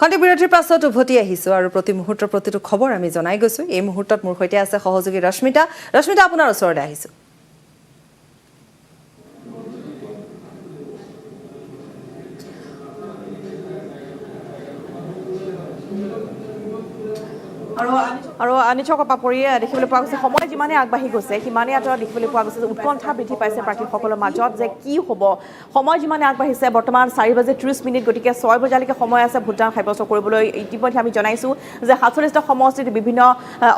খন্তে বিৰতিৰ পাছত উভতি আহিছো আৰু প্ৰতি মুহূৰ্তৰ প্ৰতিটো খবৰ আমি জনাই গৈছো। এই মুহূৰ্তত মোৰ সৈতে আছে সহযোগী ৰশ্মিতা। ৰশ্মিতা, আপোনাৰ ওচৰলৈ আহিছো। আৰু নিশ্চয় পাপৰিয়ে দেখিবলৈ পোৱা গৈছে সময় যিমানে আগবাঢ়ি গৈছে সিমানে আঁতৰত দেখিবলৈ পোৱা গৈছে যে উৎকণ্ঠা বৃদ্ধি পাইছে প্ৰাৰ্থীসকলৰ মাজত যে কি হ'ব। সময় যিমানে আগবাঢ়িছে বৰ্তমান 4:30 গতিকে 6 বজালৈকে সময় আছে ভোটদান সাব্যস্ত কৰিবলৈ। ইতিমধ্যে আমি জনাইছোঁ যে 47টা সমষ্টিত বিভিন্ন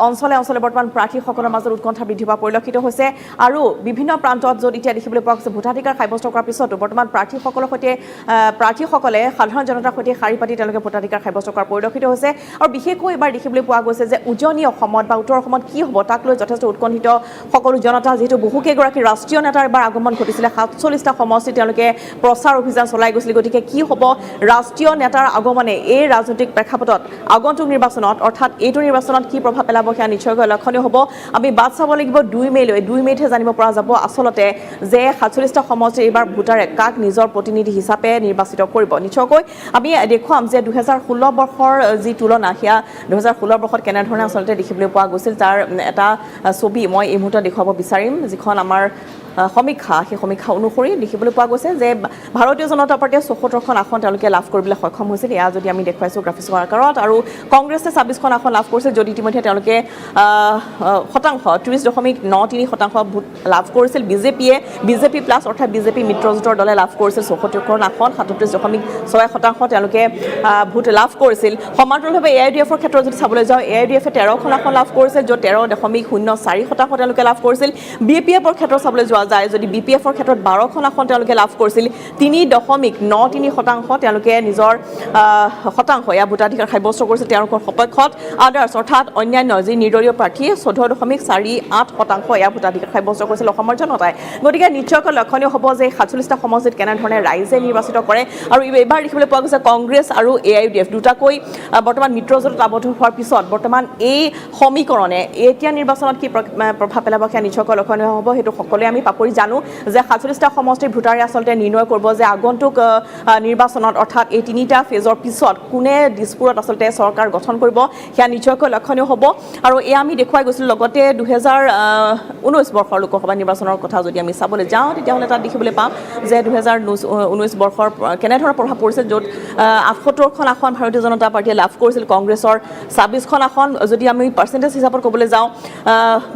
অঞ্চলে অঞ্চলে বৰ্তমান প্ৰাৰ্থীসকলৰ মাজত উৎকণ্ঠা বৃদ্ধি পোৱা পৰিলক্ষিত হৈছে আৰু বিভিন্ন প্ৰান্তত য'ত এতিয়া দেখিবলৈ পোৱা গৈছে ভোটাধিকাৰ সাব্যস্ত কৰাৰ পিছতো বৰ্তমান প্ৰাৰ্থীসকলে সাধাৰণ জনতাৰ সৈতে শাৰী পাতি তেওঁলোকে ভোটাধিকাৰ সাব্যস্ত কৰাৰ পৰিলক্ষিত হৈছে। আৰু বিশেষকৈ এবাৰ দেখিবলৈ পোৱা গৈছে যে উজনি অসমত বা উত্তৰ অসমত কি হ'ব তাক লৈ যথেষ্ট উৎকণ্ঠিত সকলো জনতা, যিহেতু বহুকেইগৰাকী ৰাষ্ট্ৰীয় নেতাৰ এবাৰ আগমন ঘটিছিলে। 47টা সমষ্টিত তেওঁলোকে প্ৰচাৰ অভিযান চলাই গৈছিল। গতিকে কি হ'ব ৰাষ্ট্ৰীয় নেতাৰ আগমনে এই ৰাজনৈতিক প্ৰেক্ষাপটত আগন্তুক নিৰ্বাচনত, অৰ্থাৎ এইটো নিৰ্বাচনত কি প্ৰভাৱ পেলাব সেয়া নিশ্চয়কৈ লক্ষণীয় হ'ব। আমি বাট চাব লাগিব 2 মে'লৈ। 2 মে'তহে জানিব পৰা যাব আচলতে যে 47টা সমষ্টিত এইবাৰ ভোটাৰে কাক নিজৰ প্ৰতিনিধি হিচাপে নিৰ্বাচিত কৰিব। নিশ্চয়কৈ আমি দেখুৱাম যে 2016 বৰ্ষৰ যি তুলনা সেয়া 2016 বৰ্ষত কেনেধৰণে আচলতে দেখিবলৈ পোৱা গৈছিল তাৰ এটা ছবি মই এই মুহূৰ্তত দেখুৱাব বিচাৰিম, যিখন আমাৰ সমীক্ষা, সেই সমীক্ষা অনুসৰি দেখিবলৈ পোৱা গৈছে যে ভাৰতীয় জনতা পাৰ্টীয়ে 74খন আসন তেওঁলোকে লাভ কৰিবলৈ সক্ষম হৈছিল। এয়া যদি আমি দেখুৱাইছোঁ গ্ৰাফিক্সৰ আকাৰত, আৰু কংগ্ৰেছে 26খন আসন লাভ কৰিছে, যদি ইতিমধ্যে তেওঁলোকে শতাংশ 30.93% ভোট লাভ কৰিছিল। বিজেপি প্লাছ অৰ্থাৎ বিজেপি মিত্ৰজোঁটৰ দলে লাভ কৰিছিল 74খন আসন, 37.6% তেওঁলোকে ভোট লাভ কৰিছিল। সমান্তৰালভাৱে AIUDFৰ ক্ষেত্ৰত যদি চাবলৈ যাওঁ, AIUDFে 13খন আসন লাভ কৰিছিল, য'ত 13.04% তেওঁলোকে লাভ কৰিছিল। BPFৰ ক্ষেত্ৰত চাবলৈ যোৱা যায়, যদি BPFৰ ক্ষেত্ৰত 12খন আসন তেওঁলোকে লাভ কৰিছিল, 3.93% তেওঁলোকে নিজৰ শতাংশ এয়া ভোটাধিকাৰ সাব্যস্ত কৰিছিল তেওঁলোকৰ সপক্ষত। আদাৰ্ছ অৰ্থাৎ অন্যান্য যি নিৰ্দলীয় প্ৰাৰ্থী 14.48% এয়া ভোটাধিকাৰ সাব্যস্ত কৰিছিল অসমৰ জনতাই। গতিকে নিশ্চয়কৈ লক্ষণীয় হ'ব যে 47টা সমষ্টিত কেনেধৰণে ৰাইজে নিৰ্বাচিত কৰে। আৰু এইবাৰ দেখিবলৈ পোৱা গৈছে কংগ্ৰেছ আৰু AIUDF দুটাকৈ বৰ্তমান মিত্ৰজোঁটত আবদ্ধ হোৱাৰ পিছত বৰ্তমান এই সমীকৰণে এতিয়া নিৰ্বাচনত কি প্ৰভাৱ পেলাব সেয়া নিশ্চয়কৈ লক্ষণীয় হ'ব। সেইটো সকলোৱে আমি পাপৰি জানো যে 47টা সমষ্টিৰ ভোটাৰে আচলতে নিৰ্ণয় কৰিব যে আগন্তুক নিৰ্বাচনত, অৰ্থাৎ এই 3টা ফেজৰ পিছত কোনে দিছপুৰত আচলতে চৰকাৰ গঠন কৰিব সেয়া নিশ্চয়কৈ লক্ষণীয় হ'ব। আৰু এয়া আমি দেখুৱাই গৈছিলোঁ। লগতে 2019 বৰ্ষৰ লোকসভা নিৰ্বাচনৰ কথা যদি আমি চাবলৈ যাওঁ, তেতিয়াহ'লে তাত দেখিবলৈ পাম যে 2019 বৰ্ষৰ কেনেধৰণৰ প্ৰভাৱ পৰিছে, য'ত 78খন আসন ভাৰতীয় জনতা পাৰ্টীয়ে লাভ কৰিছিল, কংগ্ৰেছৰ 26খন আসন। যদি আমি পাৰ্চেণ্টেজ হিচাপত ক'বলৈ যাওঁ,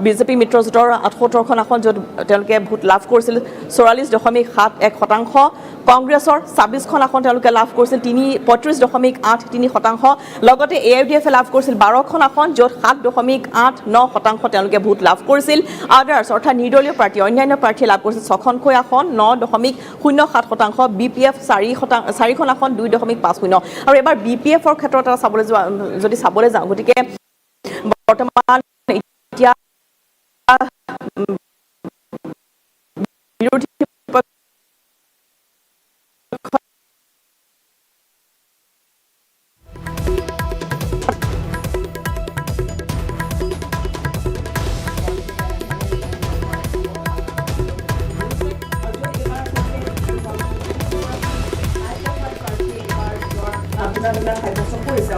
বিজেপি মিত্ৰজোঁটৰ 78খন আসন, য'ত তেওঁলোকে ভোট লাভ কৰিছিল 44.71%, কংগ্ৰেছৰ 26খন আসন তেওঁলোকে লাভ কৰিছিল 35.83%, লগতে AIUDFে লাভ কৰিছিল 12খন আসন, য'ত 7.89% তেওঁলোকে ভোট লাভ কৰিছিল। আদাৰ্ছ অৰ্থাৎ নিৰ্দলীয় প্ৰাৰ্থী অন্যান্য প্ৰাৰ্থীয়ে লাভ কৰিছিল 6খনকৈ আসন, 9.07%, BPF 4খন আসন, 2.50%। আৰু এবাৰ BPFৰ ক্ষেত্ৰত যদি চাবলৈ যাওঁ, গতিকে বৰ্তমান এতিয়া বিৰোধী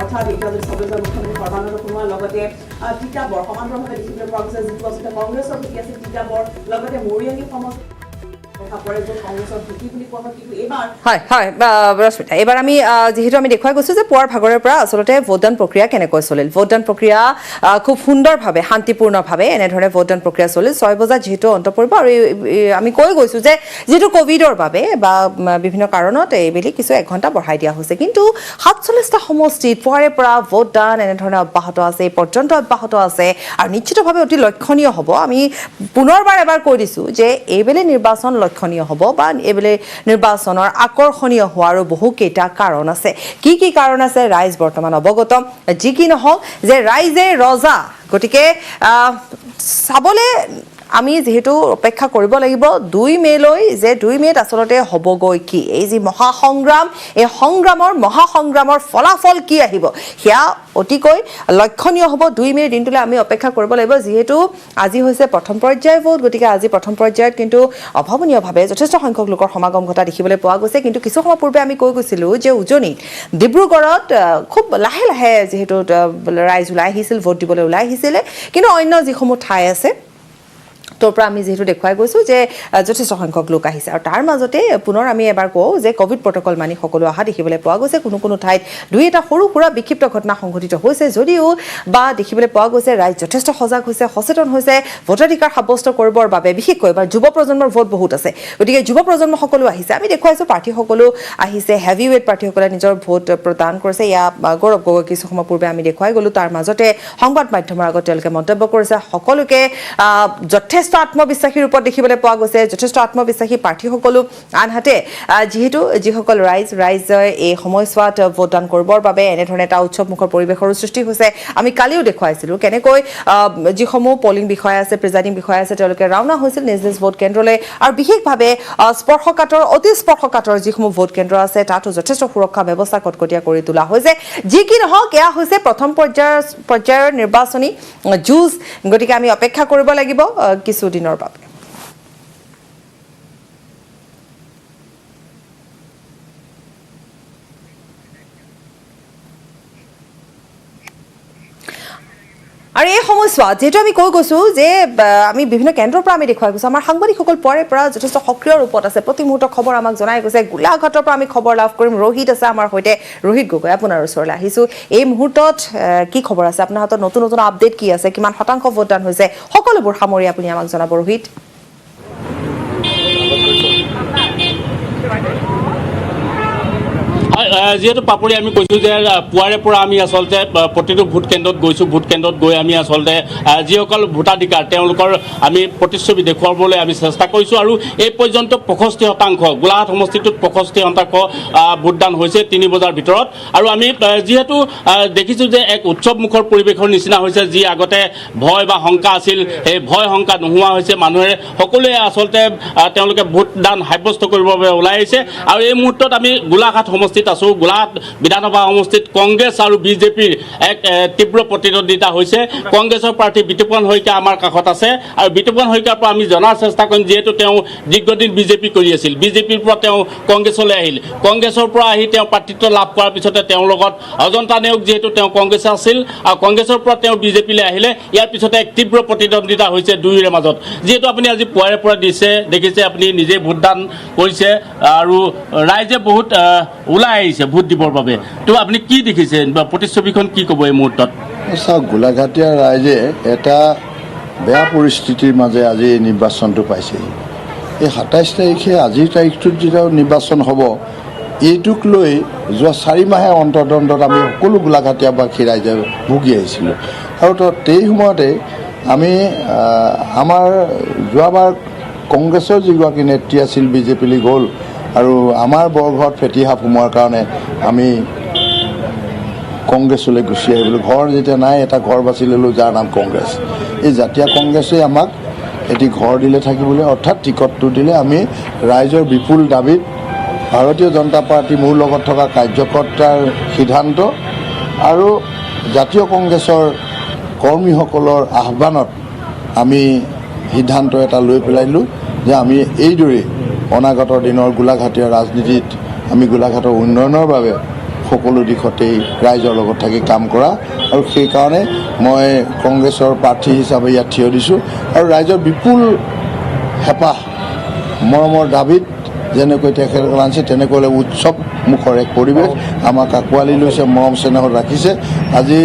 অৰ্থাৎ এতিয়া যদি চাবলৈ যাওঁ মুখ্যমন্ত্ৰী সৰ্বানন্দ সোণোৱাল, লগতে তিতাবৰ সমান্তৰালভাৱে দেখিবলৈ পোৱা গৈছে, যিটো আচলতে কংগ্ৰেছৰ ভেটি আছিল তিতাবৰ, লগতে মৰিয়নি সমষ্টি ৰশ্মিতা, এইবাৰ আমি যিহেতু আমি দেখুৱাই গৈছোঁ যে পুৱাৰ ভাগৰে পৰা আচলতে ভোটদান প্ৰক্ৰিয়া কেনেকৈ চলিল। ভোটদান প্ৰক্ৰিয়া খুব সুন্দৰভাৱে শান্তিপূৰ্ণভাৱে এনেধৰণে ভোটদান প্ৰক্ৰিয়া চলিল। 6 বজাত যিহেতু অন্ত পৰিব, আৰু আমি কৈ গৈছোঁ যে যিহেতু ক'ভিডৰ বাবে বা বিভিন্ন কাৰণত এইবেলি কিছু 1 ঘণ্টা বঢ়াই দিয়া হৈছে, কিন্তু 47টা সমষ্টিত পুৱাৰে পৰা ভোটদান এনেধৰণে অব্যাহত আছে, এই পৰ্যন্ত অব্যাহত আছে, আৰু নিশ্চিতভাৱে অতি লক্ষণীয় হ'ব। আমি পুনৰবাৰ এবাৰ কৈ দিছোঁ যে এইবেলি নিৰ্বাচন লক্ষণীয় হ'ব বা এইবেলি নিৰ্বাচনৰ আকৰ্ষণীয় হোৱাৰো বহুকেইটা কাৰণ আছে। কি কাৰণ আছে ৰাইজ বৰ্তমান অৱগত। যি কি নহওক যে ৰাইজে ৰজা, গতিকে চাবলৈ আমি যিহেতু অপেক্ষা কৰিব লাগিব 2 মেলৈ যে 2 মেত আচলতে হ'বগৈ কি এই যি মহাসংগ্ৰাম এই মহাসংগ্ৰামৰ ফলাফল কি আহিব সেয়া অতিকৈ লক্ষণীয় হ'ব 2 মেৰ দিনটোলৈ আমি অপেক্ষা কৰিব লাগিব যিহেতু আজি হৈছে প্ৰথম পৰ্যায়ৰ ভোট গতিকে আজি প্ৰথম পৰ্যায়ত কিন্তু অভাৱনীয়ভাৱে যথেষ্ট সংখ্যক লোকৰ সমাগম ঘটা দেখিবলৈ পোৱা গৈছে কিন্তু কিছু সময় পূৰ্বে আমি কৈ গৈছিলোঁ যে উজনিত ডিব্ৰুগড়ত খুব লাহে লাহে যিহেতু ৰাইজ ওলাই আহিছিল ভোট দিবলৈ ওলাই আহিছিলে কিন্তু অন্য যিসমূহ ঠাই আছে তোৰ পৰা আমি যেহেতু দেখুৱাই গৈছো যে যথেষ্ট সংখ্যক লোক আহিছে আৰু তাৰ মাজতে পুনৰ আমি এবাৰ কওঁ যে কোভিড প্ৰটকল মানি সকলো অহা দেখিবলৈ পোৱা গৈছে কোনো ঠাইত দুই এটা সৰু সুৰা বিক্ষিপ্ত ঘটনা সংঘটিত হৈছে যদিও বা দেখিবলৈ পোৱা গৈছে ৰাইজ যথেষ্ট সজাগ হৈছে সচেতন হৈছে ভোটাধিকাৰ সাব্যস্ত কৰিবৰ বাবে বিশেষকৈ এবাৰ যুৱ প্ৰজন্মৰ ভোট বহুত আছে গতিকে যুৱ প্ৰজন্ম সকলো আহিছে আমি দেখুৱাইছো প্ৰাৰ্থী সকলো আহিছে হেভি ৱেট প্ৰাৰ্থীসকলে নিজৰ ভোট প্ৰদান কৰিছে ইয়া গৌৰৱ গগৈ কিছু সময় পূৰ্বে আমি দেখুৱাই গলো তাৰ মাজতে সংবাদ মাধ্যমৰ আগত তেওঁলোকে মন্তব্য কৰিছে সকলোকে যথেষ্ট আত্মবিশ্বাসী ৰূপত দেখিবলৈ পোৱা গৈছে যথেষ্ট আত্মবিশ্বাসী প্ৰাৰ্থী সকলো আনহাতে যেহেতু যিসকল ৰাইজে এই সময়ছোৱাত ভোটদান কৰিবৰ বাবে এনেধৰণে এটা উৎসৱমুখৰ পৰিৱেশৰ সৃষ্টি হৈছে আমি কালিও দেখুৱাইছিলোঁ কেনেকৈ যিসমূহ পলিং বিষয়া আছে প্ৰিজাইডিং বিষয়া আছে তেওঁলোকে ৰাওনা হৈছিল নিজ নিজ ভোট কেন্দ্ৰলৈ আৰু বিশেষভাৱে অতি স্পৰ্শকাতৰ যিসমূহ ভোট কেন্দ্ৰ আছে তাতো যথেষ্ট সুৰক্ষা ব্যৱস্থা কটকটীয়া কৰি তোলা হৈছে যি কি নহওক এয়া হৈছে প্ৰথম পৰ্যায়ৰ নিৰ্বাচনী যুঁজ গতিকে আমি অপেক্ষা কৰিব লাগিব কিছুদিনৰ বাবে আৰু এই সময়ছোৱাত যেহেতু আমি কৈ গৈছোঁ যে আমি বিভিন্ন কেন্দ্ৰৰ পৰা আমি দেখুৱাই গৈছোঁ আমাৰ সাংবাদিকসকল পৰে পৰা যথেষ্ট সক্ৰিয় ৰূপত আছে প্ৰতি মুহূৰ্তৰ খবৰ আমাক জনাই গৈছে গোলাঘাটৰ পৰা আমি খবৰ লাভ কৰিম ৰোহিত আছে আমাৰ সৈতে ৰোহিত গগৈ আপোনাৰ ওচৰলৈ আহিছোঁ এই মুহূৰ্তত কি খবৰ আছে আপোনাৰ হাতত নতুন আপডেট কি আছে কিমান শতাংশ ভোটদান হৈছে সকলোবোৰ সামৰি আপুনি আমাক জনাব ৰোহিত যেহেতু পাপৰি আমি কৈছোঁ যে পুৱাৰে পৰা আমি আচলতে প্ৰতিটো ভোট কেন্দ্ৰত গৈছোঁ ভোট কেন্দ্ৰত গৈ আমি আচলতে যিসকল ভোটাধিকাৰ তেওঁলোকৰ আমি প্ৰতিচ্ছবি দেখুৱাবলৈ আমি চেষ্টা কৰিছোঁ আৰু এই পৰ্যন্ত 65% গোলাঘাট সমষ্টিটোত 65% ভোটদান হৈছে 3 বজাৰ ভিতৰত আৰু আমি যিহেতু দেখিছোঁ যে এক উৎসৱমুখৰ পৰিৱেশৰ নিচিনা হৈছে যি আগতে ভয় বা শংকা আছিল সেই ভয় শংকা নোহোৱা হৈছে মানুহে সকলোৱে আচলতে তেওঁলোকে ভোটদান সাব্যস্ত কৰিবৰ বাবে ওলাই আহিছে আৰু এই মুহূৰ্তত আমি গোলাঘাট সমষ্টিত আছোঁ গোলাঘাট বিধানসভা সমষ্টিত কংগ্ৰেছ আৰু বিজেপিৰ এক তীব্ৰ প্ৰতিদ্বন্দ্বিতা হৈছে কংগ্ৰেছৰ প্ৰাৰ্থী বিতুপন শইকীয়া আমাৰ কাষত আছে আৰু বিতুপন শইকীয়াৰ পৰা আমি জনাৰ চেষ্টা কৰিম যিহেতু তেওঁ দীৰ্ঘদিন বিজেপি কৰি আছিল বিজেপিৰ পৰা তেওঁ কংগ্ৰেছলৈ আহিল কংগ্ৰেছৰ পৰা আহি তেওঁ প্ৰাৰ্থিত্ব লাভ কৰাৰ পিছতে তেওঁৰ লগত অজন্তা নেওগ যিহেতু তেওঁ কংগ্ৰেছ আছিল আৰু কংগ্ৰেছৰ পৰা তেওঁ বিজেপিলৈ আহিলে ইয়াৰ পিছতে এক তীব্ৰ প্ৰতিদ্বন্দ্বিতা হৈছে দুয়োৰে মাজত যিহেতু আপুনি আজি পুৱাৰে পৰা দেখিছে আপুনি নিজে ভোটদান কৰিছে আৰু ৰাইজে বহুত ওলাই আহিছে ভোট দিবৰ বাবে তো আপুনি কি দেখিছে প্ৰতিচ্ছবিখন কি ক'ব এই মুহূৰ্তত চাওক গোলাঘাটীয়া ৰাইজে এটা বেয়া পৰিস্থিতিৰ মাজে আজি নিৰ্বাচনটো পাইছে এই 27 তাৰিখে আজিৰ তাৰিখটোত যেতিয়া নিৰ্বাচন হ'ব এইটোক লৈ যোৱা 4 মাহে অন্তৰ্দ্বন্দ্বত আমি সকলো গোলাঘাটীয়াবাসী ৰাইজে ভুগি আহিছিলোঁ আৰু সেই সময়তে আমি আমাৰ যোৱাবাৰ কংগ্ৰেছৰ যিগৰাকী নেত্ৰী আছিল বিজেপিলৈ গ'ল আৰু আমাৰ বৰঘৰত ফেটিসাপ সোমোৱাৰ কাৰণে আমি কংগ্ৰেছলৈ গুচি আহিলোঁ ঘৰ যেতিয়া নাই এটা ঘৰ বাছি ল'লোঁ যাৰ নাম কংগ্ৰেছ এই জাতীয় কংগ্ৰেছে আমাক এটি ঘৰ দিলে থাকিবলৈ অৰ্থাৎ টিকটটো দিলে আমি ৰাইজৰ বিপুল দাবীত ভাৰতীয় জনতা পাৰ্টি মোৰ লগত থকা কাৰ্যকৰ্তাৰ সিদ্ধান্ত আৰু জাতীয় কংগ্ৰেছৰ কৰ্মীসকলৰ আহ্বানত আমি সিদ্ধান্ত এটা লৈ পেলাইলোঁ যে আমি এইদৰে অনাগত দিনৰ গোলাঘাটীয়া ৰাজনীতিত আমি গোলাঘাটৰ উন্নয়নৰ বাবে সকলো দিশতেই ৰাইজৰ লগত থাকি কাম কৰা আৰু সেইকাৰণে মই কংগ্ৰেছৰ প্ৰাৰ্থী হিচাপে ইয়াত থিয় দিছোঁ আৰু ৰাইজৰ বিপুল হেঁপাহ মৰমৰ দাবীত যেনেকৈ তেখেতসকল আনিছে তেনেকৈ উৎসৱমুখৰ এক পৰিৱেশ আমাক আঁকোৱালি লৈছে মৰম চেনেহত ৰাখিছে আজি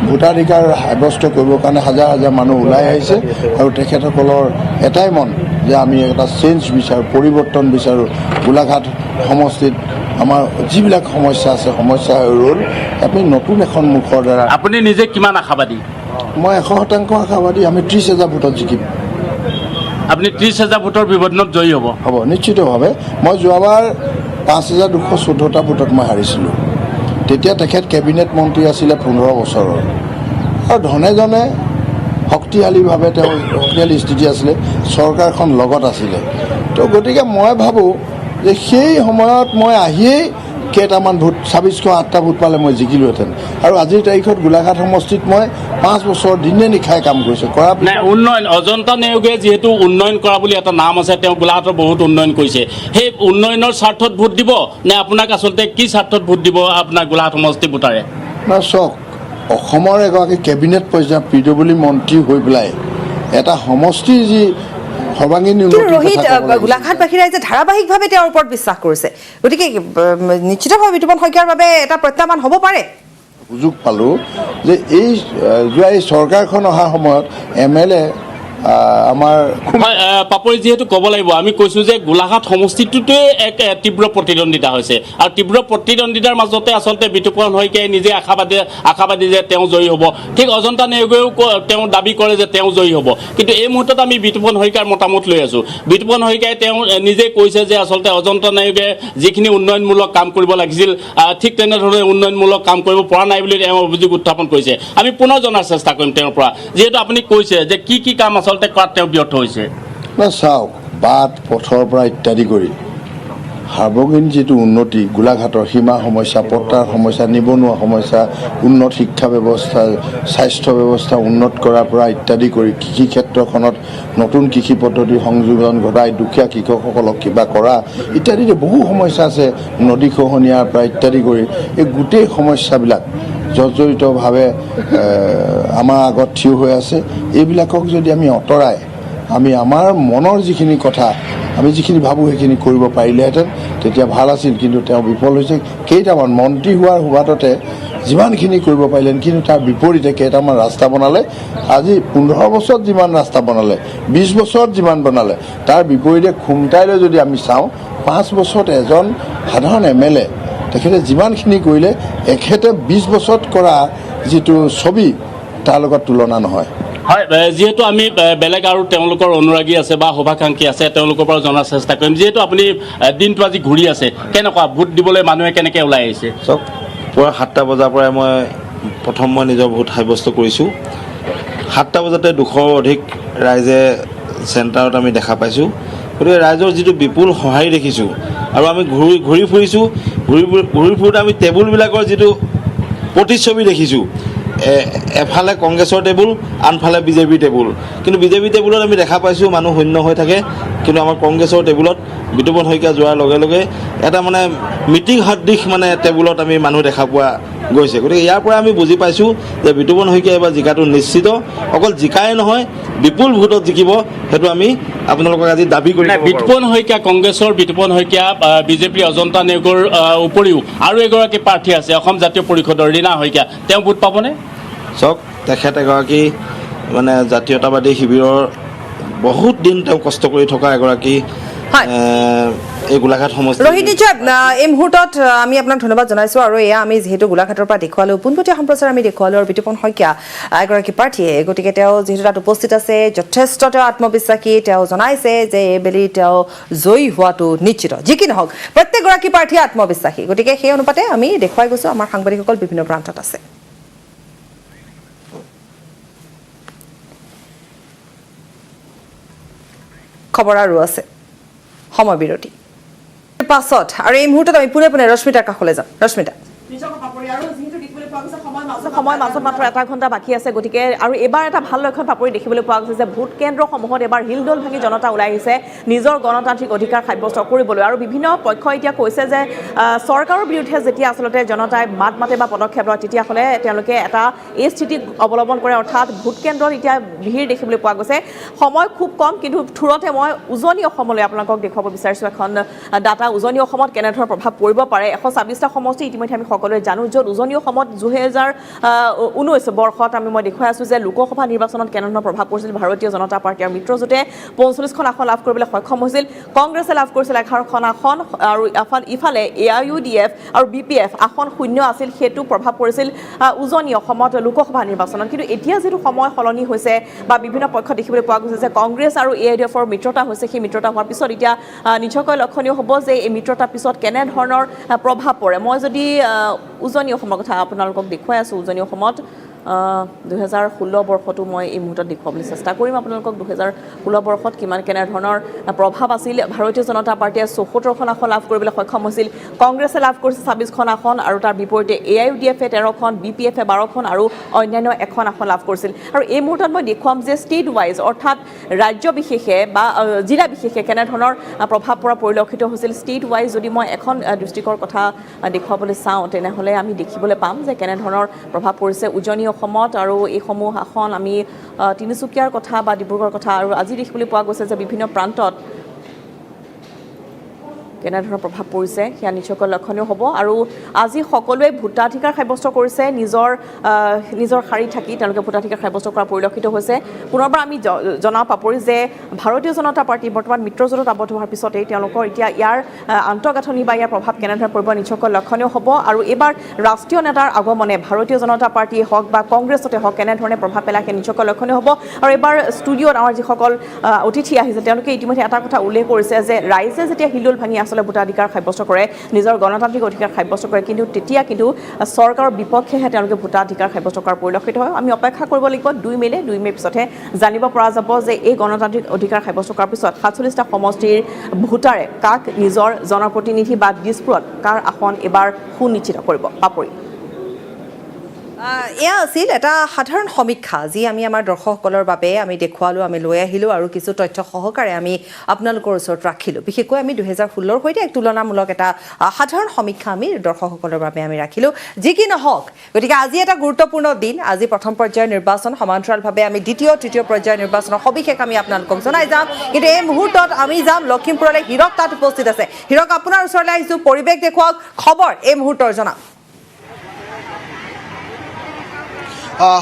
ভোটাধিকাৰ সাব্যস্ত কৰিবৰ কাৰণে হাজাৰ হাজাৰ মানুহ ওলাই আহিছে আৰু তেখেতসকলৰ এটাই মন যে আমি এটা চেঞ্জ বিচাৰোঁ পৰিৱৰ্তন বিচাৰোঁ গোলাঘাট সমষ্টিত আমাৰ যিবিলাক সমস্যা আছে সমস্যা হৈ ৰ'ল আমি নতুন এখন মুখৰ দ্বাৰা আপুনি নিজে কিমান আশাবাদী মই 100% আশাবাদী আমি 30,000 ভোটত জিকিম আপুনি 30,000 ভোটৰ ব্যৱধানত জয়ী হ'ব নিশ্চিতভাৱে মই যোৱাবাৰ 5,214টা ভোটত মই হাৰিছিলোঁ তেতিয়া তেখেত কেবিনেট মন্ত্ৰী আছিলে 15 বছৰৰ আৰু ধনে জনে শক্তিশালীভাৱে তেওঁ শক্তিশালী স্থিতি আছিলে, চৰকাৰখন লগত আছিলে। তো গতিকে মই ভাবোঁ যে সেই সময়ত মই আহিয়েই কেইটামান ভোট 2608টা ভোট পালে মই জিকিলোহেঁতেন। আৰু আজিৰ তাৰিখত গোলাঘাট সমষ্টিত মই 5 বছৰ দিনে নিশাই কাম কৰিছোঁ। কৰা নাই উন্নয়ন অজন্তা নেওগে যিহেতু উন্নয়ন কৰা বুলি এটা নাম আছে, তেওঁ গোলাঘাটৰ বহুত উন্নয়ন কৰিছে। সেই উন্নয়নৰ স্বাৰ্থত ভোট দিব নে আপোনাক আচলতে কি স্বাৰ্থত ভোট দিব আপোনাৰ গোলাঘাট সমষ্টি ভোটাৰে? না চাওক, অসমৰ এগৰাকী কেবিনেট পৰ্যায়ৰ PWD মন্ত্ৰী হৈ পেলাই এটা সমষ্টিৰ যি সৰ্বাংগীন কিন্তু ৰোহিত গোলাঘাটবাসী ৰাইজে ধাৰাবাহিকভাৱে তেওঁৰ ওপৰত বিশ্বাস কৰিছে, গতিকে নিশ্চিতভাৱে বিতুপন শইকীয়াৰ বাবে এটা প্ৰত্যাহ্বান হ'ব পাৰে। সুযোগ পালোঁ যে এই যোৱা এই চৰকাৰখন অহাৰ সময়ত MLA আমাৰ হয় পাপৰি যিহেতু ক'ব লাগিব, আমি কৈছোঁ যে গোলাঘাট সমষ্টিটোতে এক তীব্ৰ প্ৰতিদ্বন্দ্বিতা হৈছে আৰু তীব্ৰ প্ৰতিদ্বন্দ্বিতাৰ মাজতে আচলতে বিতুপন শইকীয়াই নিজে আশাবাদী যে তেওঁ জয়ী হ'ব। ঠিক অজন্তা নেওগেও তেওঁ দাবী কৰে যে তেওঁ জয়ী হ'ব, কিন্তু এই মুহূৰ্তত আমি বিতুপন শইকীয়াৰ মতামত লৈ আছোঁ। বিতুপন শইকীয়াই তেওঁ নিজে কৈছে যে আচলতে অজন্তা নেওগে যিখিনি উন্নয়নমূলক কাম কৰিব লাগিছিল ঠিক তেনেধৰণে উন্নয়নমূলক কাম কৰিব পৰা নাই বুলি তেওঁ অভিযোগ উত্থাপন কৰিছে। আমি পুনৰ জনাৰ চেষ্টা কৰিম তেওঁৰ পৰা, যিহেতু আপুনি কৈছে যে কি কাম আচলতে কৰাত তেওঁ ব্যৰ্থ হৈছে। চাওক, বাট পথৰ পৰা ইত্যাদি কৰি সাৰ্বজনীন যিটো উন্নতি, গোলাঘাটৰ সীমা সমস্যা, পট্টাৰ সমস্যা, নিবনুৱা সমস্যা, উন্নত শিক্ষা ব্যৱস্থা, স্বাস্থ্য ব্যৱস্থা উন্নত কৰাৰ পৰা ইত্যাদি কৰি কৃষি ক্ষেত্ৰখনত নতুন কৃষি পদ্ধতি সংযোজন ঘটাই দুখীয়া কৃষকসকলক কিবা কৰা ইত্যাদি বহু সমস্যা আছে, নদী খহনীয়াৰ পৰা ইত্যাদি কৰি এই গোটেই সমস্যাবিলাক জৰ্জৰিতভাৱে আমাৰ আগত থিয় হৈ আছে। এইবিলাকক যদি আমি আঁতৰাই আমি আমাৰ মনৰ যিখিনি কথা আমি যিখিনি ভাবোঁ সেইখিনি কৰিব পাৰিলেহেঁতেন তেতিয়া ভাল আছিল, কিন্তু তেওঁ বিফল হৈছে। কেইটামান মন্ত্ৰী হোৱাৰ সুবাদতে যিমানখিনি কৰিব পাৰিলেন, কিন্তু তাৰ বিপৰীতে কেইটামান ৰাস্তা বনালে। আজি 15 বছৰত যিমান ৰাস্তা বনালে, 20 বছৰত যিমান বনালে, তাৰ বিপৰীতে খুমটাইলৈ যদি আমি চাওঁ 5 বছৰত এজন সাধাৰণ MLA তেখেতে যিমানখিনি কৰিলে এখেতে 20 বছৰত কৰা যিটো ছবি তাৰ লগত তুলনা নহয়। হয়, যিহেতু আমি বেলেগ আৰু তেওঁলোকৰ অনুৰাগী আছে বা শুভাকাংক্ষী আছে, তেওঁলোকৰ পৰা জনাৰ চেষ্টা কৰিম। যিহেতু আপুনি দিনটো আজি ঘূৰি আছে, কেনেকুৱা ভোট দিবলৈ মানুহে কেনেকৈ ওলাই আহিছে? চব পুৱা 7টা বজাৰ পৰাই মই নিজৰ ভোট সাব্যস্ত কৰিছোঁ। 7টা বজাতে 200 অধিক ৰাইজে চেণ্টাৰত আমি দেখা পাইছোঁ। গতিকে ৰাইজৰ যিটো বিপুল সঁহাৰি দেখিছোঁ আৰু আমি ঘূৰি ফুৰিছোঁ, ঘূৰি ফুৰোঁতে আমি টেবুলবিলাকৰ যিটো প্ৰতিচ্ছবি দেখিছোঁ, এফালে কংগ্ৰেছৰ টেবুল, আনফালে BJP টেবুল, কিন্তু BJP টেবুলত আমি দেখা পাইছোঁ মানুহ শূন্য হৈ থাকে, কিন্তু আমাৰ কংগ্ৰেছৰ টেবুলত বিতুপন শইকীয়া যোৱাৰ লগে লগে এটা মিটিং সদৃশ টেবুলত আমি মানুহ দেখা পোৱা গৈছে। গতিকে ইয়াৰ পৰা আমি বুজি পাইছোঁ যে বিতুপন শইকীয়া এবাৰ জিকাটো নিশ্চিত, অকল জিকাই নহয় বিপুল ভোটত জিকিব, সেইটো আমি আপোনালোকক আজি দাবী কৰি বিতুপন শইকীয়া কংগ্ৰেছৰ বিতুপন শইকীয়া BJP অজন্তা নেওগৰ উপৰিও আৰু এগৰাকী প্ৰাৰ্থী আছে অসম জাতীয় পৰিষদৰ ৰীণা শইকীয়া, তেওঁ ভোট পাবনে? চাওক, তেখেত এগৰাকী জাতীয়তাবাদী শিবিৰৰ বহুত দিন তেওঁ কষ্ট কৰি থকা এগৰাকী এই গোলাঘাট সমষ্টি। ৰোহিত নিশ্চয় এই মুহূৰ্তত আমি আপোনাক ধন্যবাদ জনাইছোঁ। আৰু এয়া আমি যিহেতু গোলাঘাটৰ পৰা দেখুৱালোঁ, পোনপটীয়া সম্প্ৰচাৰ আমি দেখুৱালোঁ, আৰু বিতুপন শইকীয়া এগৰাকী প্ৰাৰ্থীয়ে, গতিকে তেওঁ যিহেতু তাত উপস্থিত আছে, যথেষ্ট তেওঁ আত্মবিশ্বাসী। তেওঁ জনাইছে যে এইবেলি তেওঁ জয়ী হোৱাটো নিশ্চিত। যি কি নহওক, প্ৰত্যেকগৰাকী প্ৰাৰ্থীয়ে আত্মবিশ্বাসী, গতিকে সেই অনুপাতে আমি দেখুৱাই গৈছোঁ। আমাৰ সাংবাদিকসকল বিভিন্ন প্ৰান্তত আছে। খবৰ আৰু আছে, সময় বিৰতি পাছত, আৰু এই মুহূৰ্তত আমি পোনে ৰশ্মিতাৰ কাষলৈ যাম। ৰশ্মিতা, সময় মাজত মাত্ৰ 1 ঘণ্টা বাকী আছে, গতিকে আৰু এবাৰ এটা ভাল লক্ষণ পাপৰি দেখিবলৈ পোৱা গৈছে যে ভোট কেন্দ্ৰসমূহত এবাৰ হিলদোল ভাঙি জনতা ওলাই আহিছে নিজৰ গণতান্ত্ৰিক অধিকাৰ সাব্যস্ত কৰিবলৈ। আৰু বিভিন্ন পক্ষই এতিয়া কৈছে যে চৰকাৰৰ বিৰুদ্ধে যেতিয়া আচলতে জনতাই মাত মাতে বা পদক্ষেপ লয়, তেতিয়াহ'লে তেওঁলোকে এই স্থিতি অৱলম্বন কৰে, অৰ্থাৎ ভোট কেন্দ্ৰত এতিয়া ভিৰ দেখিবলৈ পোৱা গৈছে। সময় খুব কম, কিন্তু থুৰতে মই উজনি অসমলৈ আপোনালোকক দেখুৱাব বিচাৰিছোঁ এখন ডাটা। উজনি অসমত কেনেধৰণৰ প্ৰভাৱ পৰিব পাৰে। 126টা সমষ্টি ইতিমধ্যে আমি সকলোৱে জানো, য'ত উজনি অসমত 2019 বৰ্ষত মই দেখুৱাই আছোঁ যে লোকসভা নিৰ্বাচনত কেনেধৰণৰ প্ৰভাৱ পৰিছিল। ভাৰতীয় জনতা পাৰ্টী আৰু মিত্ৰজোঁটে 45খন আসন লাভ কৰিবলৈ সক্ষম হৈছিল। কংগ্ৰেছে লাভ কৰিছিল 11খন আসন, আৰু ইফালে AIUDF আৰু BPF আসন শূন্য আছিল। সেইটো প্ৰভাৱ পৰিছিল উজনি অসমত লোকসভা নিৰ্বাচনত। কিন্তু এতিয়া যিটো সময় সলনি হৈছে বা বিভিন্ন পক্ষ দেখিবলৈ পোৱা গৈছে যে কংগ্ৰেছ আৰু AIUDFৰ মিত্ৰতা হৈছে, সেই মিত্ৰতা হোৱাৰ পিছত এতিয়া নিশ্চয়কৈ লক্ষণীয় হ'ব যে এই মিত্ৰতাৰ পিছত কেনেধৰণৰ প্ৰভাৱ পৰে। মই যদি উজনি অসমৰ কথা আপোনালোকক দেখুৱাই আছোঁ, উজনি অসমত 2016 বৰ্ষতো মই এই মুহূৰ্তত দেখুৱাবলৈ চেষ্টা কৰিম আপোনালোকক 2016 বৰ্ষত কেনেধৰণৰ প্ৰভাৱ আছিল ভাৰতীয় জনতা পাৰ্টীয়ে 74খন আসন লাভ কৰিবলৈ সক্ষম হৈছিল কংগ্ৰেছে লাভ কৰিছে 26খন আসন আৰু তাৰ বিপৰীতে AIUDF 13খন BPF 12খন আৰু অন্যান্য এখন আসন লাভ কৰিছিল আৰু এই মুহূৰ্তত মই দেখুৱাম যে ষ্টেট ৱাইজ অৰ্থাৎ ৰাজ্য বিশেষে বা জিলা বিশেষে কেনেধৰণৰ প্ৰভাৱ পৰা পৰিলক্ষিত হৈছিল ষ্টেট ৱাইজ যদি মই এখন ডিষ্ট্ৰিক্টৰ কথা দেখুৱাবলৈ চাওঁ তেনেহ'লে আমি দেখিবলৈ পাম যে কেনেধৰণৰ প্ৰভাৱ পৰিছে উজনি অসমত আৰু এইসমূহ আসন আমি তিনিচুকীয়াৰ কথা বা ডিব্ৰুগড়ৰ কথা আৰু আজি দেখিবলৈ পোৱা গৈছে যে বিভিন্ন প্ৰান্তত কেনেধৰণৰ প্ৰভাৱ পৰিছে সেয়া নিশ্চয়কৈ লক্ষণীয় হ'ব আৰু আজি সকলোৱে ভোটাধিকাৰ সাব্যস্ত কৰিছে নিজৰ শাৰীত থাকি তেওঁলোকে ভোটাধিকাৰ সাব্যস্ত কৰা পৰিলক্ষিত হৈছে পুনৰবাৰ আমি জনাব পাপৰি যে ভাৰতীয় জনতা পাৰ্টি বৰ্তমান মিত্ৰজোঁটত আবদ্ধ হোৱাৰ পিছতেই তেওঁলোকৰ এতিয়া ইয়াৰ আন্তঃগাঁথনি বা ইয়াৰ প্ৰভাৱ কেনেধৰণে পৰিব নিশ্চয়কৈ লক্ষণীয় হ'ব আৰু এইবাৰ ৰাষ্ট্ৰীয় নেতাৰ আগমনে ভাৰতীয় জনতা পাৰ্টীয়ে হওক বা কংগ্ৰেছতে হওক কেনেধৰণে প্ৰভাৱ পেলায় সেই নিশ্চয়কৈ লক্ষণীয় হ'ব আৰু এইবাৰ ষ্টুডিঅ'ত আমাৰ যিসকল অতিথি আহিছে তেওঁলোকে ইতিমধ্যে এটা কথা উল্লেখ কৰিছে যে ৰাইজে যেতিয়া হিলোল ভাঙি আসলে ভোটাধিকাৰ সাব্যস্ত কৰে নিজৰ গণতান্ত্ৰিক অধিকাৰ সাব্যস্ত কৰে কিন্তু তেতিয়া কিন্তু চৰকাৰৰ বিপক্ষেহে তেওঁলোকে ভোটাধিকাৰ সাব্যস্ত কৰাৰ পৰিলক্ষিত হয় আমি অপেক্ষা কৰিব লাগিব 2 মে পিছতহে জানিব পৰা যাব যে এই গণতান্ত্ৰিক অধিকাৰ সাব্যস্ত কৰাৰ পিছত 47টা সমষ্টিৰ ভোটাৰে কাক নিজৰ জনপ্ৰতিনিধি বা দিছপুৰত কাৰ আসন এবাৰ সুনিশ্চিত কৰিব পাপৰি এয়া আছিল এটা সাধাৰণ সমীক্ষা যি আমি আমাৰ দৰ্শকসকলৰ বাবে আমি দেখুৱালোঁ আমি লৈ আহিলোঁ আৰু কিছু তথ্য সহকাৰে আমি আপোনালোকৰ ওচৰত ৰাখিলোঁ বিশেষকৈ আমি 2016ৰ সৈতে এক তুলনামূলক এটা সাধাৰণ সমীক্ষা আমি দৰ্শকসকলৰ বাবে আমি ৰাখিলোঁ যি কি নহওক গতিকে আজি এটা গুৰুত্বপূৰ্ণ দিন আজি প্ৰথম পৰ্যায়ৰ নিৰ্বাচন সমান্তৰালভাৱে আমি দ্বিতীয় তৃতীয় পৰ্যায়ৰ নিৰ্বাচনৰ সবিশেষ আমি আপোনালোকক জনাই যাম কিন্তু এই মুহূৰ্তত আমি যাম লখিমপুৰলৈ হীৰক তাত উপস্থিত আছে হীৰক আপোনাৰ ওচৰলৈ আহিছোঁ পৰিৱেশ দেখুৱাওক খবৰ এই মুহূৰ্তৰ জনাওক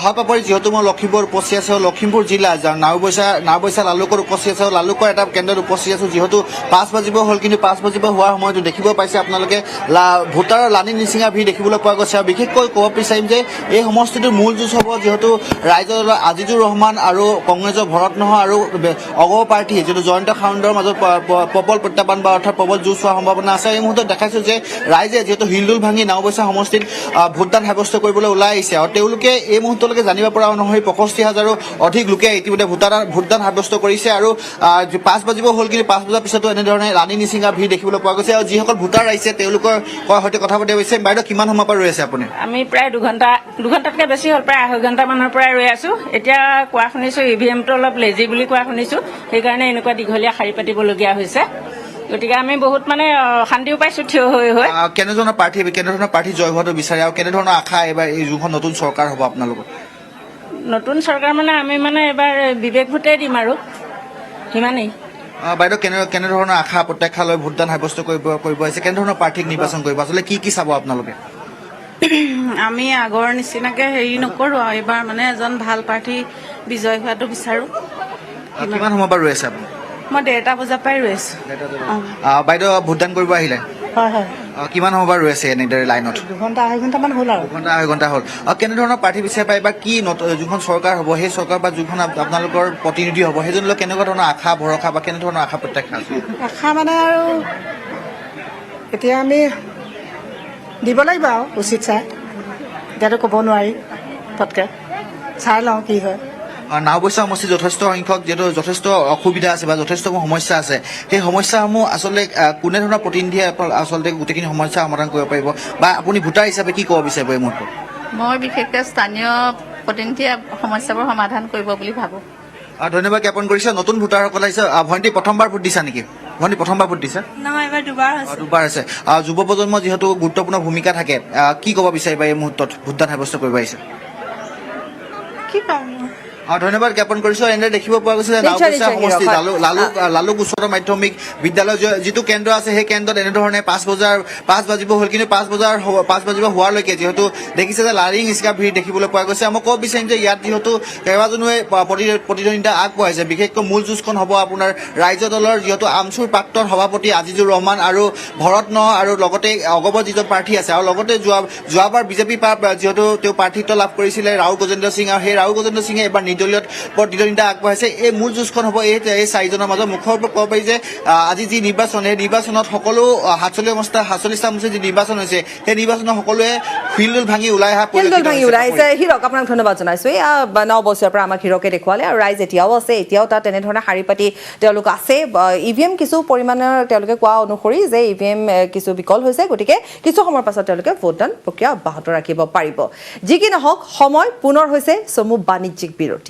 হয় পাপৰি যিহেতু মই লখিমপুৰ উপস্থিত আছোঁ লখিমপুৰ জিলা নাওবৈচা লালুকৰ উপস্থিত আছোঁ লালুকৰ এটা কেন্দ্ৰত উপস্থিত আছোঁ যিহেতু 5 বাজিব হ'ল কিন্তু 5 বাজিব হোৱাৰ সময়তো দেখিব পাইছে আপোনালোকে ভোটাৰৰ লানি নিচিঙা ভিৰ দেখিবলৈ পোৱা গৈছে আৰু বিশেষকৈ ক'ব বিচাৰিম যে এই সমষ্টিটোৰ মূল যুঁজ হ'ব যিহেতু ৰাইজৰ দলৰ আজিজুৰ ৰহমান আৰু কংগ্ৰেছৰ ভৰত নৰহ আৰু অগপ প্ৰাৰ্থী যিহেতু জয়ন্ত খাউণ্ডৰ মাজত প্ৰবল প্ৰত্যাহ্বান বা অৰ্থাৎ প্ৰবল যুঁজ হোৱাৰ সম্ভাৱনা আছে এই মুহূৰ্তত দেখাইছোঁ যে ৰাইজে যিহেতু হিলদুল ভাঙি নাওবৈচা সমষ্টিত ভোটদান সাব্যস্ত কৰিবলৈ ওলাই আহিছে আৰু তেওঁলোকে এই মুহূৰ্তলৈকে জানিব পৰা নহয় 65,000ৰো অধিক লোকে ইতিমধ্যে ভোটদান সাব্যস্ত কৰিছে আৰু 5 বাজিব হ'ল কিন্তু 5 বজাৰ পিছতো এনেধৰণে লানি নিচিঙা ভিৰ দেখিবলৈ পোৱা গৈছে আৰু যিসকল ভোটাৰ আহিছে তেওঁলোকৰ সৈতে কথা পাতিব হৈছে বাইদেউ কিমান সময় পৰা ৰৈ আছে আপুনি আমি প্ৰায় দুঘণ্টাতকৈ বেছি হ'ল প্ৰায় 2.5 ঘণ্টামানৰ পৰাই ৰৈ আছোঁ এতিয়া কোৱা শুনিছোঁ EVMটো অলপ লেজি বুলি কোৱা শুনিছোঁ সেইকাৰণে এনেকুৱা দীঘলীয়া শাৰী পাতিবলগীয়া হৈছে গতিকে আমি বহুত মানে শান্তিও পাইছোঁ থিয় হৈ কেনেধৰণৰ প্ৰাৰ্থী জয় হোৱাটো বিচাৰে আৰু কেনেধৰণৰ আশা এইবাৰ এই যোনখন নতুন চৰকাৰ হ'ব আপোনালোকৰ নতুন চৰকাৰ মানে আমি মানে এবাৰ বিবেক ভোটে দিম আৰু সিমানেই বাইদেউ কেনেধৰণৰ আশা প্ৰত্যাশা লৈ ভোটদান সাব্যস্ত কৰিব আহিছে কেনেধৰণৰ প্ৰাৰ্থীক নিৰ্বাচন কৰিব আচলতে কি চাব আপোনালোকে আমি আগৰ নিচিনাকে হেৰি নকৰোঁ আৰু এইবাৰ মানে এজন ভাল প্ৰাৰ্থী বিজয় হোৱাটো বিচাৰোঁ কিমান সময় পৰা ৰৈ আছে আপুনি মই 1:30 বজাৰ পৰাই ৰৈ আছোঁ বাইদেউ ভোটদান কৰিব আহিলে হয় কিমান সময় পৰা ৰৈ আছে এনেদৰে লাইনত 2 ঘণ্টা 2.5 ঘণ্টামান হ'ল আৰু 2 ঘণ্টা হ'ল কেনেধৰণৰ প্ৰাৰ্থী বিচাৰি পায় বা কি যোনখন চৰকাৰ হ'ব সেই চৰকাৰ বা যোনখন আপোনালোকৰ প্ৰতিনিধি হ'ব সেইজনলৈ কেনেকুৱা ধৰণৰ আশা ভৰসা বা কেনেধৰণৰ আশা প্ৰত্যাশা আছে আশা মানে আৰু এতিয়া আমি দিব লাগিব আৰু উচিত চাই এতিয়াতো ক'ব নোৱাৰি পটকৈ চাই লওঁ কি হয় নাওবৈচা সমষ্টিত যথেষ্ট সংখ্যক যিহেতু যথেষ্ট অসুবিধা আছে বা যথেষ্ট সমস্যা আছে সেই সমস্যাসমূহ আচলতে কোনে ধৰণৰ প্ৰতিনিধিয়ে আচলতে গোটেইখিনি সমস্যা সমাধান কৰিব পাৰিব বা আপুনি ভোটাৰ হিচাপে কি ক'ব বিচাৰিব এই মুহূৰ্তত মই বিশেষকৈ স্থানীয় প্ৰতিনিধিয়ে সমস্যাবোৰ সমাধান কৰিব বুলি ভাবোঁ ধন্যবাদ জ্ঞাপন কৰিছে নতুন ভোটাৰসকল আহিছে ভণ্টি প্ৰথমবাৰ ভোট দিছা নেকি ভণ্টি প্ৰথমবাৰ ভোট দিছা নহয় এবাৰ দুবাৰ আছে যুৱ প্ৰজন্ম যিহেতু গুৰুত্বপূৰ্ণ ভূমিকা থাকে কি ক'ব বিচাৰিবা এই মুহূৰ্তত ভোটদান সাব্যস্ত কৰিব আহিছে কি পাম ধন্যবাদ জ্ঞাপন কৰিছোঁ এনেদৰে দেখিব পোৱা গৈছে যে নাওবৈচা সমষ্টি লালুক উচ্চতৰ মাধ্যমিক বিদ্যালয় যিটো কেন্দ্ৰ আছে সেই কেন্দ্ৰত এনেধৰণে 5 বাজিব হ'ল কিন্তু 5 বাজিব হোৱালৈকে যিহেতু দেখিছে যে লাৰি নিচিঙা ভিৰ দেখিবলৈ পোৱা গৈছে মই ক'ব বিচাৰিম যে ইয়াত যিহেতু কেইবাজনোৱে প্ৰতিদ্বন্দ্বিতা আগবঢ়াইছে বিশেষকৈ মূল যুঁজখন হ'ব আপোনাৰ ৰাইজৰ দলৰ যিহেতু আমচুৰ প্ৰাক্তন সভাপতি আজিজুৰ ৰহমান আৰু ভৰত নৰহ আৰু লগতে অগপ যিজন প্ৰাৰ্থী আছে আৰু লগতে যোৱাবাৰ বিজেপি যিহেতু তেওঁ প্ৰাৰ্থিত্ব লাভ কৰিছিলে ৰাহুল গজেন্দ্ৰ সিং আৰু সেই ৰাহুল গজেন্দ্ৰ সিঙে এবাৰ নিৰ্দলীয় প্ৰতিদ্বন্দ্বিতা আগবঢ়াইছে এই মূল যুঁজখন হ'ব এই চাৰিজনৰ মাজত মুখৰ ওপৰত ক'ব পাৰি যে আজি যি নিৰ্বাচন সেই নিৰ্বাচনত সকলো সাতচল্লিছটা সমষ্টিৰ যি নিৰ্বাচন হৈছে সেই নিৰ্বাচনত সকলোৱে শিলডোল ভাঙি ওলাই অহা হীৰক আপোনাক ধন্যবাদ জনাইছোঁ। এয়া 9 বছৰৰ পৰা আমাক হীৰকে দেখুৱালে আৰু ৰাইজ এতিয়াও আছে, এতিয়াও তাত তেনেধৰণে শাৰী পাতি তেওঁলোক আছে। EVM কিছু পৰিমাণৰ তেওঁলোকে কোৱা অনুসৰি যে EVM কিছু বিকল হৈছে, গতিকে কিছু সময়ৰ পাছত তেওঁলোকে ভোটদান প্ৰক্ৰিয়া অব্যাহত ৰাখিব পাৰিব। যি কি নহওক সময় পুনৰ হৈছে চমু বাণিজ্যিক বিৰতি।